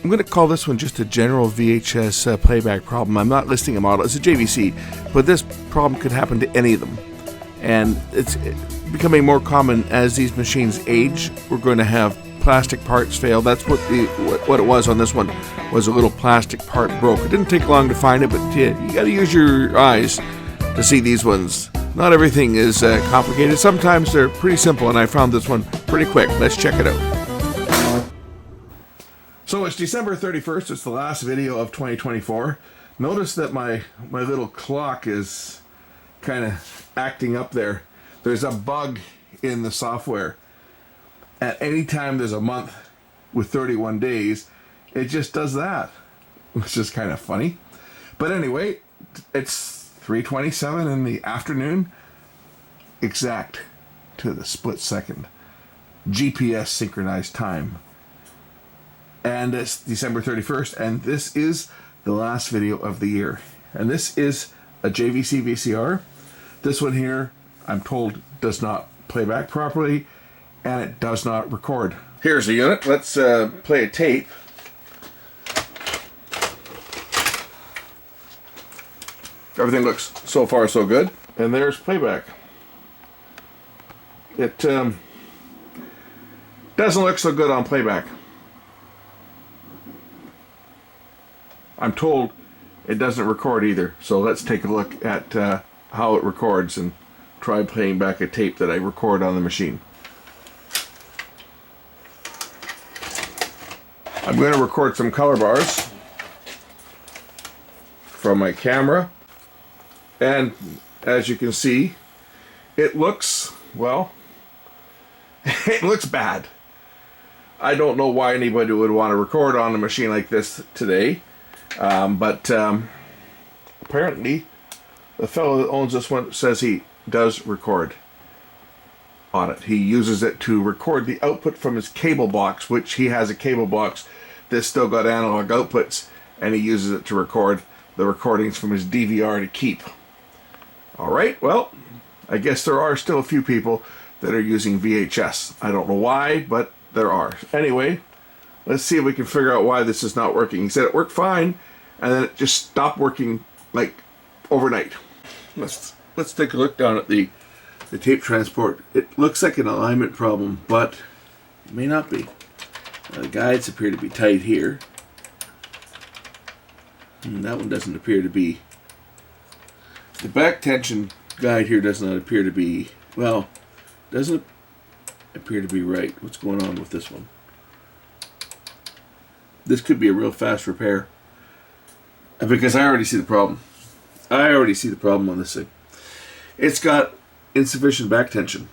I'm going to call this one just a general VHS playback problem. I'm not listing a model. It's a JVC, but this problem could happen to any of them. And it's becoming more common as these machines age. We're going to have plastic parts fail. That's what it was on this one, was a little plastic part broke. It didn't take long to find it, but you got to use your eyes to see these ones. Not everything is complicated. Sometimes they're pretty simple, and I found this one pretty quick. Let's check it out. So it's December 31st. It's the last video of 2024. Notice that my little clock is kind of acting up there. There's a bug in the software. At any time there's a month with 31 days, it just does that, which is kind of funny. But anyway, it's 3:27 in the afternoon, exact to the split second. GPS synchronized time. And it's December 31st, and this is the last video of the year. And this is a JVC VCR. This one here, I'm told, does not play back properly, and it does not record. Here's the unit. Let's play a tape. Everything looks so far so good. And there's playback. It doesn't look so good on playback. I'm told it doesn't record either, so let's take a look at how it records and try playing back a tape that I record on the machine. I'm going to record some color bars from my camera, and as you can see, it looks, well, it looks bad. I don't know why anybody would want to record on a machine like this today. But apparently the fellow that owns this one says he does record on it. He uses it to record the output from his cable box, which he has a cable box that's still got analog outputs, and he uses it to record the recordings from his DVR to keep. Alright, well, I guess there are still a few people that are using VHS. I don't know why, but there are. Anyway, let's see if we can figure out why this is not working. He said it worked fine, and then it just stopped working like overnight. Let's take a look down at the tape transport. It looks like an alignment problem, but it may not be. The guides appear to be tight here. And that one doesn't appear to be. The back tension guide here does not appear to be, well, doesn't appear to be right. What's going on with this one? This could be a real fast repair, because I already see the problem. I already see the problem on this thing. It's got insufficient back tension,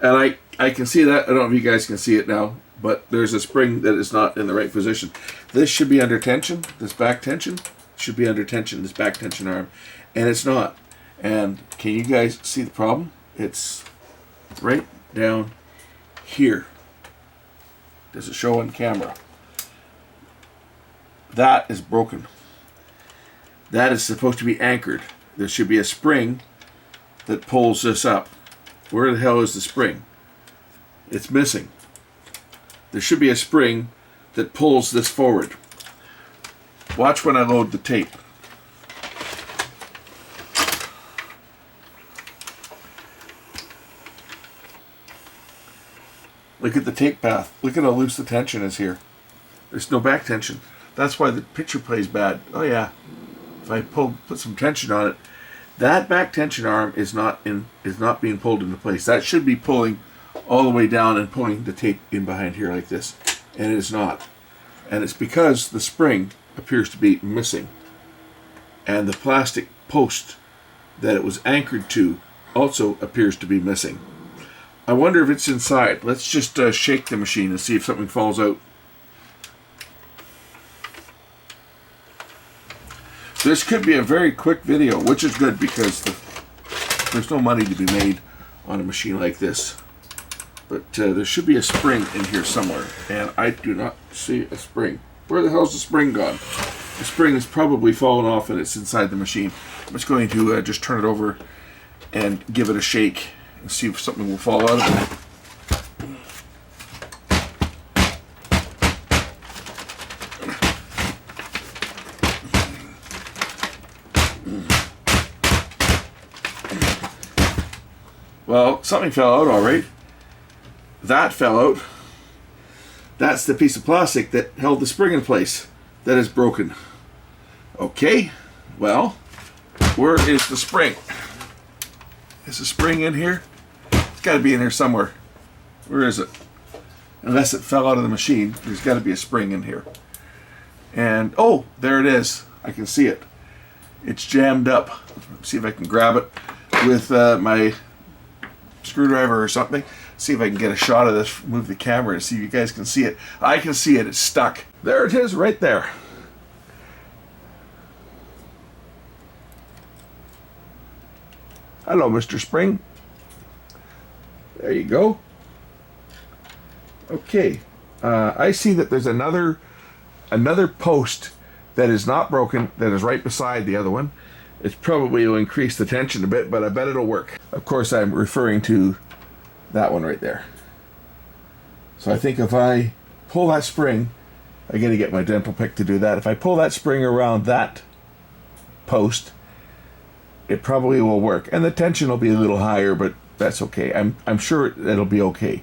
and I can see that. I don't know if you guys can see it now, but there's a spring that is not in the right position. This should be under tension. This back tension should be under tension. This back tension arm, and it's not. And can you guys see the problem? It's right down here. Does it show on camera? That is broken. That is supposed to be anchored. There should be a spring that pulls this up. Where the hell is the spring? It's missing. There should be a spring that pulls this forward. Watch when I load the tape. Look at the tape path. Look at how loose the tension is here. There's no back tension. That's why the picture plays bad. Oh yeah, if I put some tension on it, that back tension arm is not being pulled into place. That should be pulling all the way down and pulling the tape in behind here like this, and it is not. And it's because the spring appears to be missing, and the plastic post that it was anchored to also appears to be missing. I wonder if it's inside. Let's just shake the machine and see if something falls out. This could be a very quick video, which is good because there's no money to be made on a machine like this. But there should be a spring in here somewhere, and I do not see a spring. Where the hell's the spring gone? The spring has probably fallen off and it's inside the machine. I'm just going to just turn it over and give it a shake and see if something will fall out of it. Well, something fell out, all right. That fell out. That's the piece of plastic that held the spring in place. That is broken. Okay, well, where is the spring? Is the spring in here? It's got to be in here somewhere. Where is it? Unless it fell out of the machine, there's got to be a spring in here. And, oh, there it is. I can see it. It's jammed up. Let's see if I can grab it with my screwdriver or something. See if I can get a shot of this, move the camera and see if you guys can see it. I can see it, it's stuck. There it is right there. Hello, Mr. Spring. There you go. Okay, I see that there's another post that is not broken, that is right beside the other one. It's probably will increase the tension a bit, but I bet it'll work. Of course, I'm referring to that one right there. So I think if I pull that spring, I gotta get my dental pick to do that. If I pull that spring around that post, it probably will work. And the tension will be a little higher, but that's okay. I'm sure it'll be okay.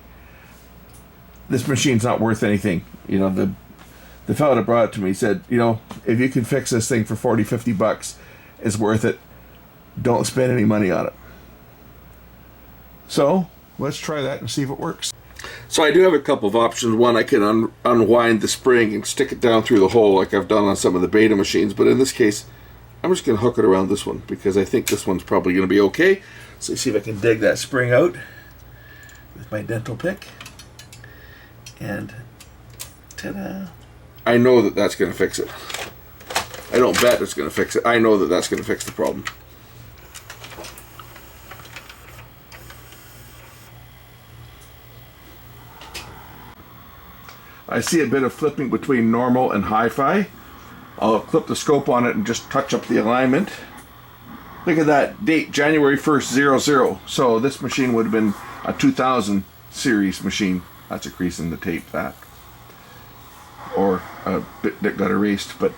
This machine's not worth anything. You know, the fellow that brought it to me said, you know, if you can fix this thing for 40, 50 bucks, it's worth it. Don't spend any money on it. So let's try that and see if it works. So I do have a couple of options. One, I can unwind the spring and stick it down through the hole like I've done on some of the beta machines. But in this case, I'm just going to hook it around this one because I think this one's probably going to be okay. So let's see if I can dig that spring out with my dental pick. And ta-da. I know that that's going to fix it. I don't bet it's going to fix it. I know that that's going to fix the problem. I see a bit of flipping between normal and hi-fi. I'll clip the scope on it and just touch up the alignment. Look at that date, January 1st, 00. So this machine would have been a 2000 series machine. That's a crease in the tape, that. Or a bit that got erased, but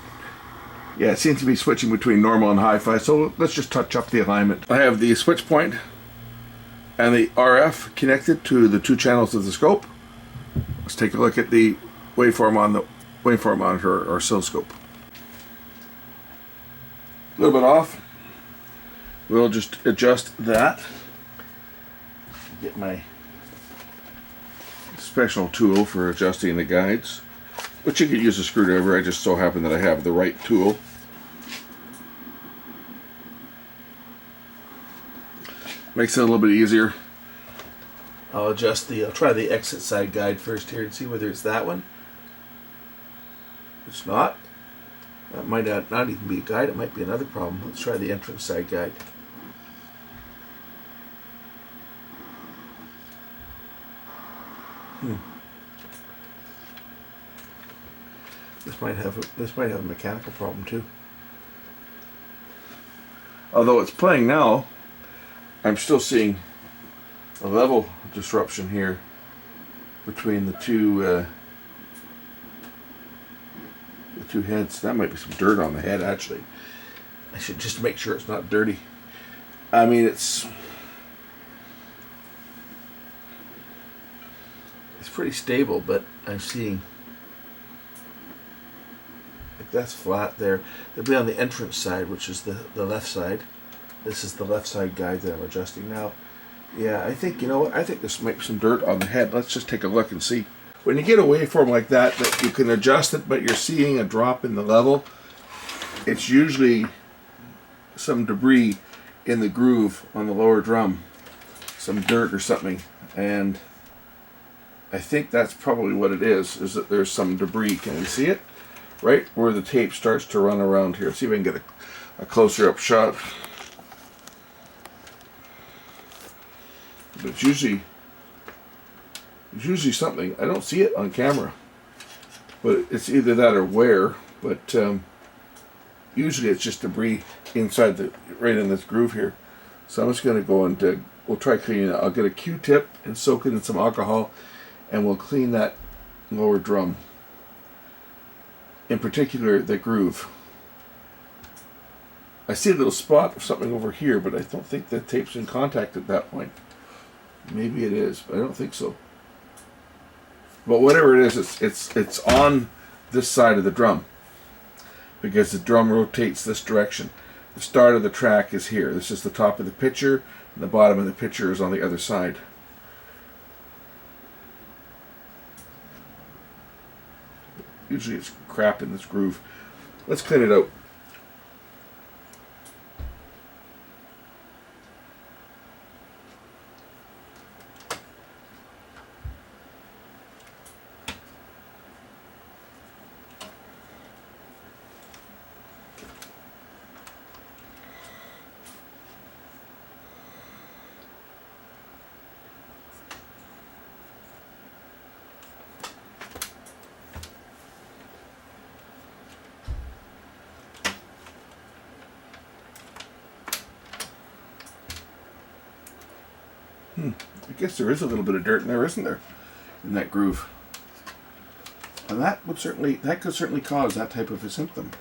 yeah, it seems to be switching between normal and hi-fi. So let's just touch up the alignment. I have the switch point and the RF connected to the two channels of the scope. Let's take a look at the waveform on the waveform monitor or oscilloscope. A little bit off. We'll just adjust that. Get my special tool for adjusting the guides, which you could use a screwdriver. I just so happen that I have the right tool. Makes it a little bit easier. I'll try the exit side guide first here and see whether it's that one. It's not. That might not even be a guide, it might be another problem. Let's try the entrance side guide. This might have a mechanical problem too. Although it's playing now, I'm still seeing a level disruption here between the two heads. That might be some dirt on the head, actually. I should just make sure it's not dirty. I mean, it's pretty stable, but I'm seeing like that's flat there. It'll be on the entrance side, which is the left side. This is the left side guide that I'm adjusting now. Yeah, I think, you know what, I think this might be some dirt on the head. Let's just take a look and see. When you get a waveform like that you can adjust it, but you're seeing a drop in the level, it's usually some debris in the groove on the lower drum, some dirt or something, and I think that's probably what it is that there's some debris. Can you see it? Right where the tape starts to run around here. See if I can get a closer up shot. But it's usually something. I don't see it on camera, but it's either that or wear. But usually it's just debris inside right in this groove here. So I'm just going to go and we'll try cleaning it. I'll get a Q-tip and soak it in some alcohol, and we'll clean that lower drum. In particular, the groove. I see a little spot of something over here, but I don't think the tape's in contact at that point. Maybe it is, but I don't think so. But whatever it is, it's on this side of the drum, because the drum rotates this direction. The start of the track is here. This is the top of the pitcher, and the bottom of the pitcher is on the other side. Usually it's crap in this groove. Let's clean it out. I guess there is a little bit of dirt in there, isn't there? In that groove. And that could certainly cause that type of a symptom.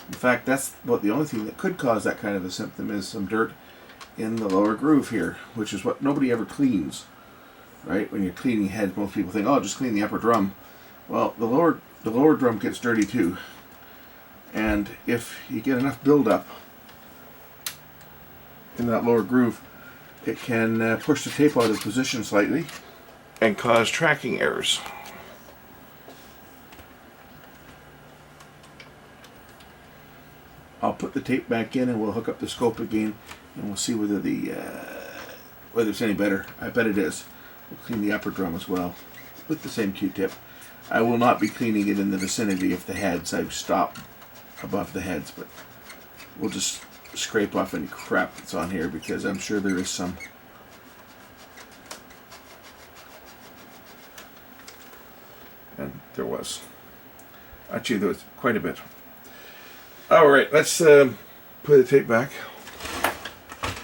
In fact, that's about the only thing that could cause that kind of a symptom, is some dirt in the lower groove here, which is what nobody ever cleans. Right? When you're cleaning heads, most people think, oh, just clean the upper drum. Well, the lower drum gets dirty too. And if you get enough buildup in that lower groove, it can push the tape out of position slightly and cause tracking errors. I'll put the tape back in and we'll hook up the scope again, and we'll see whether whether it's any better. I bet it is. We'll clean the upper drum as well with the same Q-tip. I will not be cleaning it in the vicinity of the heads. I've stopped above the heads, but we'll just scrape off any crap that's on here, because I'm sure there is some. And there was. Actually, there was quite a bit. Alright, let's put the tape back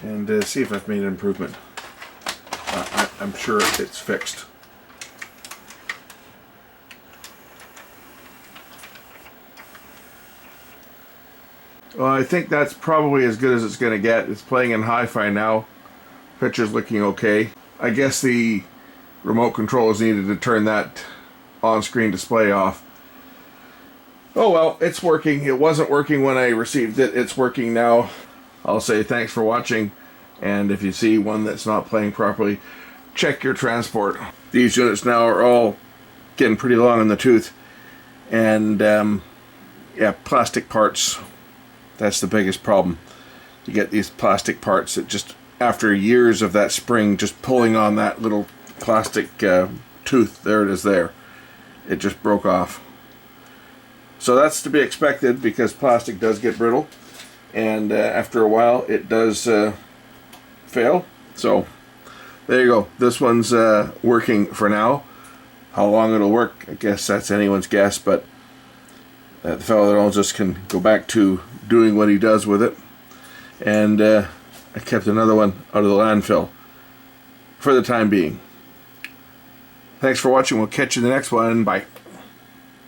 and see if I've made an improvement. I'm sure it's fixed. Well, I think that's probably as good as it's going to get. It's playing in hi-fi now. Picture's looking okay. I guess the remote control is needed to turn that on-screen display off. Oh well, it's working. It wasn't working when I received it. It's working now. I'll say thanks for watching. And if you see one that's not playing properly, check your transport. These units now are all getting pretty long in the tooth. And yeah, plastic parts. That's the biggest problem. You get these plastic parts that just, after years of that spring just pulling on that little plastic tooth, there it is there. It just broke off. So that's to be expected, because plastic does get brittle. And after a while it does fail. So there you go. This one's working for now. How long it'll work, I guess that's anyone's guess, but the fellow that owns this can go back to doing what he does with it. And I kept another one out of the landfill for the time being. Thanks for watching. We'll catch you in the next one. Bye.